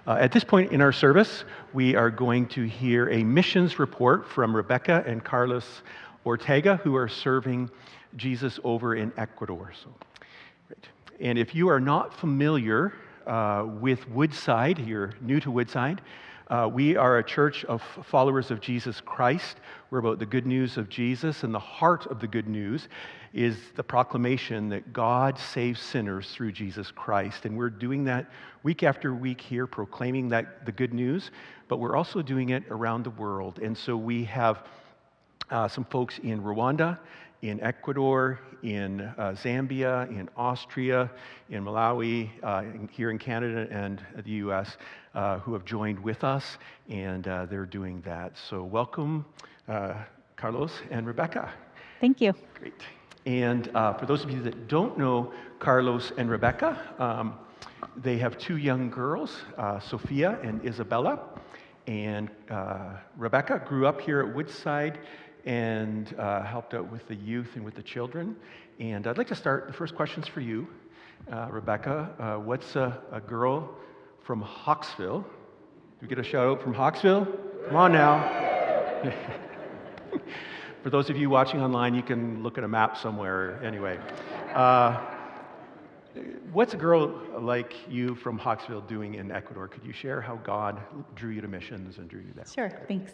At this point in our service, we are going to hear a missions report from Rebecca and Carlos Ortega, who are serving Jesus over in Ecuador. Great. And if you are not familiar with Woodside, you're new to Woodside, we are a church of followers of Jesus Christ. We're about the good news of Jesus, and the heart of the good news is the proclamation that God saves sinners through Jesus Christ. And we're doing that week after week here, proclaiming that the good news, but we're also doing it around the world. And so we have some folks in Rwanda, in Ecuador, in Zambia, in Austria, in Malawi, here in Canada and the U.S., who have joined with us, and they're doing that. So welcome, Carlos and Rebecca. Thank you. Great. And for those of you that don't know Carlos and Rebecca, they have two young girls, Sophia and Isabella. And Rebecca grew up here at Woodside and helped out with the youth and with the children. And I'd like to start, the first question's for you, Rebecca. What's a girl from Hawksville? Do we get a shout out from Hawksville? Come on now. For those of you watching online, you can look at a map somewhere. Anyway, what's a girl like you from Hawksville doing in Ecuador? Could you share how God drew you to missions and drew you there? Sure, thanks.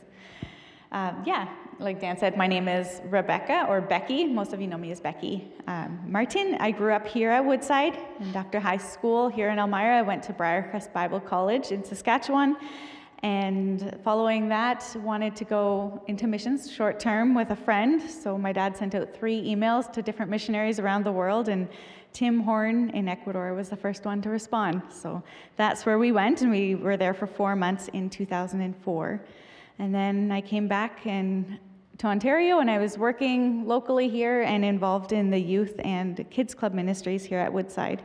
Like Dan said, my name is Rebecca, or Becky. Most of you know me as Becky Martin. I grew up here at Woodside, and after high school here in Elmira, I went to Briarcrest Bible College in Saskatchewan, and following that, wanted to go into missions short term with a friend. So my dad sent out 3 emails to different missionaries around the world, and Tim Horn in Ecuador was the first one to respond. So that's where we went, and we were there for 4 months in 2004. And then I came back to Ontario, and I was working locally here and involved in the youth and kids club ministries here at Woodside.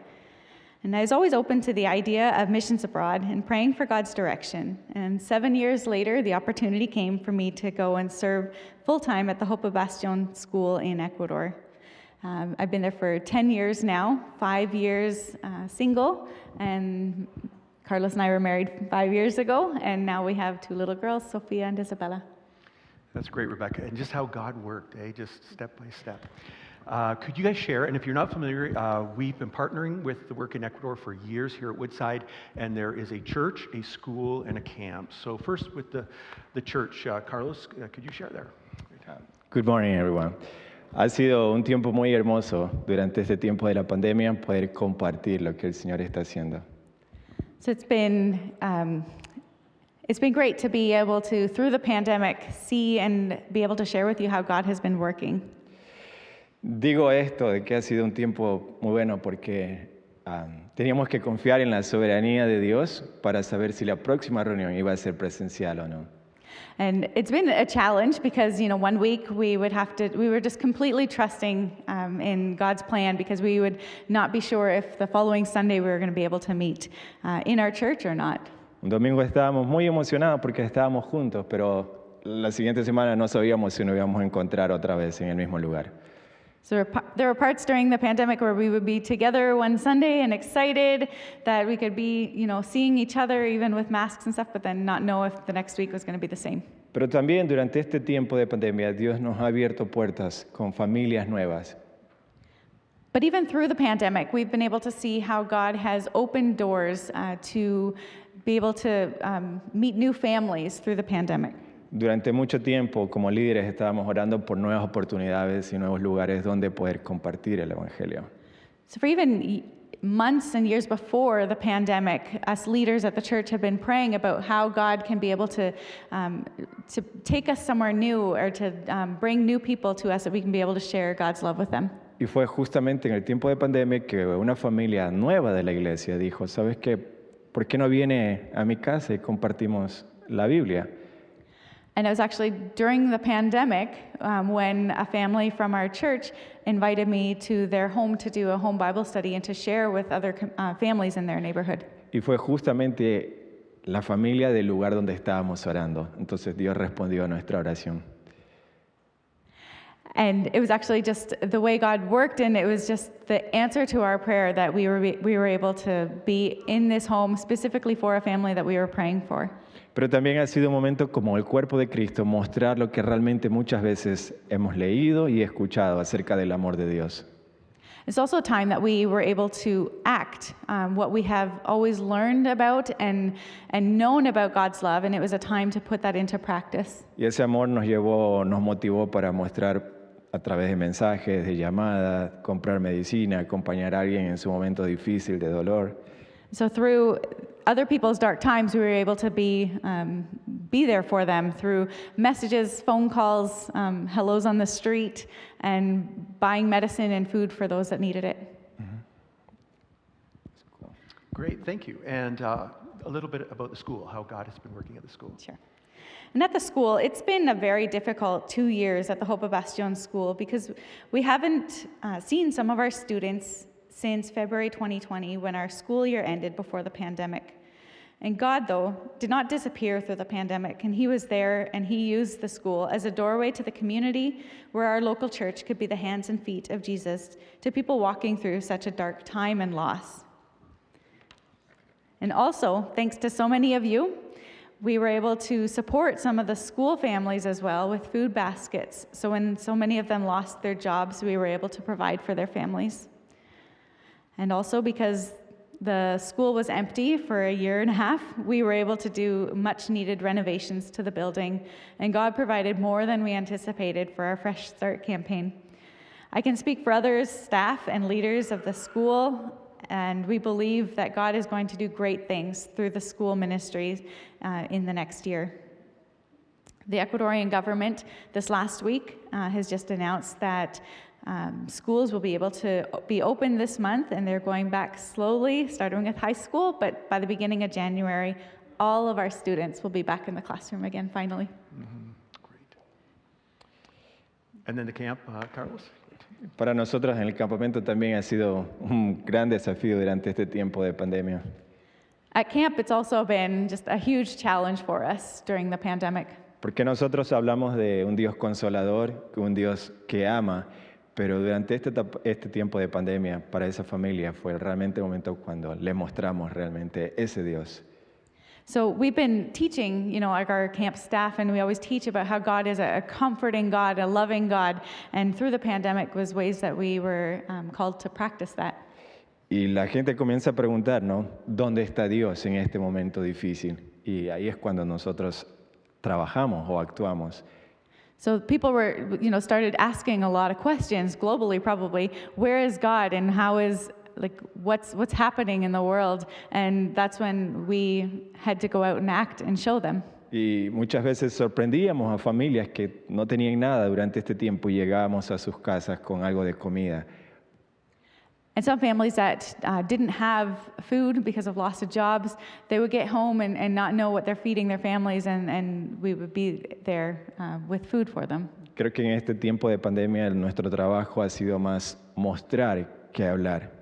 And I was always open to the idea of missions abroad and praying for God's direction. And 7 years later, the opportunity came for me to go and serve full-time at the Hope of Bastion School in Ecuador. I've been there for 10 years now, 5 years single, and Carlos and I were married 5 years ago, and now we have 2 little girls, Sophia and Isabella. That's great, Rebecca, and just how God worked, just step by step. Could you guys share, and if you're not familiar, we've been partnering with the work in Ecuador for years here at Woodside, and there is a church, a school, and a camp. So first with the church, Carlos, could you share there? Good morning, everyone. Ha sido un tiempo muy hermoso durante este tiempo de la pandemia poder compartir lo que el Señor está haciendo. So it's been great to be able to, through the pandemic, see and be able to share with you how God has been working. Digo esto de que ha sido un tiempo muy bueno porque teníamos que confiar en la soberanía de Dios para saber si la próxima reunión iba a ser presencial o no. And it's been a challenge because, 1 week we were just completely trusting in God's plan because we would not be sure if the following Sunday we were going to be able to meet in our church or not. Un domingo estábamos muy emocionados porque estábamos juntos, pero la siguiente semana no sabíamos si nos íbamos a encontrar otra vez en el mismo lugar. So there were parts during the pandemic where we would be together one Sunday and excited that we could be, seeing each other even with masks and stuff, but then not know if the next week was going to be the same. Pero también durante este tiempo de pandemia, Dios nos ha abierto puertas con familias nuevas. But even through the pandemic, we've been able to see how God has opened doors to be able to meet new families through the pandemic. Durante mucho tiempo, como líderes, estábamos orando por nuevas oportunidades y nuevos lugares donde poder compartir el Evangelio. So for even months and years before the pandemic, us leaders at the church have been praying about how God can be able to take us somewhere new or to bring new people to us that we can be able to share God's love with them. Y fue justamente en el tiempo de pandemia que una familia nueva de la iglesia dijo, ¿sabes qué? ¿Por qué no viene a mi casa y compartimos la Biblia? And it was actually during the pandemic when a family from our church invited me to their home to do a home Bible study and to share with other families in their neighborhood. Y fue justamente la familia del lugar donde estábamos orando. Entonces Dios respondió a nuestra oración. And it was actually just the way God worked, and it was just the answer to our prayer that we were able to be in this home specifically for a family that we were praying for. Pero también ha sido un momento como el cuerpo de Cristo, mostrar lo que realmente muchas veces hemos leído y escuchado acerca del amor de Dios. It's also a time that we were able to act what we have always learned about and known about God's love, and it was a time to put that into practice. Y ese amor nos motivó para mostrar a través de mensajes, de llamadas, comprar medicina, acompañar a alguien en su momento difícil de dolor. So through other people's dark times, we were able to be there for them through messages, phone calls, hellos on the street, and buying medicine and food for those that needed it. Cool. Great, thank you. And a little bit about the school, how God has been working at the school. Sure. And at the school, it's been a very difficult 2 years at the Hope of Bastion School because we haven't seen some of our students since February 2020 when our school year ended before the pandemic. And God, though, did not disappear through the pandemic, and He was there, and He used the school as a doorway to the community where our local church could be the hands and feet of Jesus to people walking through such a dark time and loss. And also, thanks to so many of you, we were able to support some of the school families as well with food baskets. So when so many of them lost their jobs, we were able to provide for their families. And also because the school was empty for a year and a half, we were able to do much needed renovations to the building, and God provided more than we anticipated for our Fresh Start campaign. I can speak for others, staff and leaders of the school, and we believe that God is going to do great things through the school ministries in the next year. The Ecuadorian government this last week has just announced that schools will be able to be open this month, and they're going back slowly, starting with high school, but by the beginning of January, all of our students will be back in the classroom again, finally. Mm-hmm. Great. And then the camp, Carlos? Para nosotros en el campamento también ha sido un gran desafío durante este tiempo de pandemia. At camp, it's also been just a huge challenge for us during the pandemic. Porque nosotros hablamos de un Dios consolador, un Dios que ama, pero durante este tiempo de pandemia, para esa familia fue realmente un momento cuando le mostramos realmente ese Dios. So we've been teaching, like our camp staff, and we always teach about how God is a comforting God, a loving God, and through the pandemic was ways that we were called to practice that. Y la gente comienza a preguntar, ¿no? ¿Dónde está Dios en este momento difícil? Y ahí es cuando nosotros trabajamos o actuamos. So people were, started asking a lot of questions globally, probably. Where is God, and how is what's happening in the world? And that's when we had to go out and act and show them. Y muchas veces sorprendíamos a familias que no tenían nada durante este tiempo y llegábamos a sus casas con algo de comida. And some families that didn't have food because of loss of jobs, they would get home and not know what they're feeding their families, and we would be there with food for them. Creo que en este tiempo de pandemia nuestro trabajo ha sido más mostrar que hablar.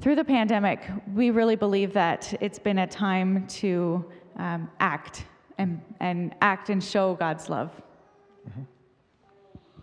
Through the pandemic, we really believe that it's been a time to act and show God's love. Uh-huh.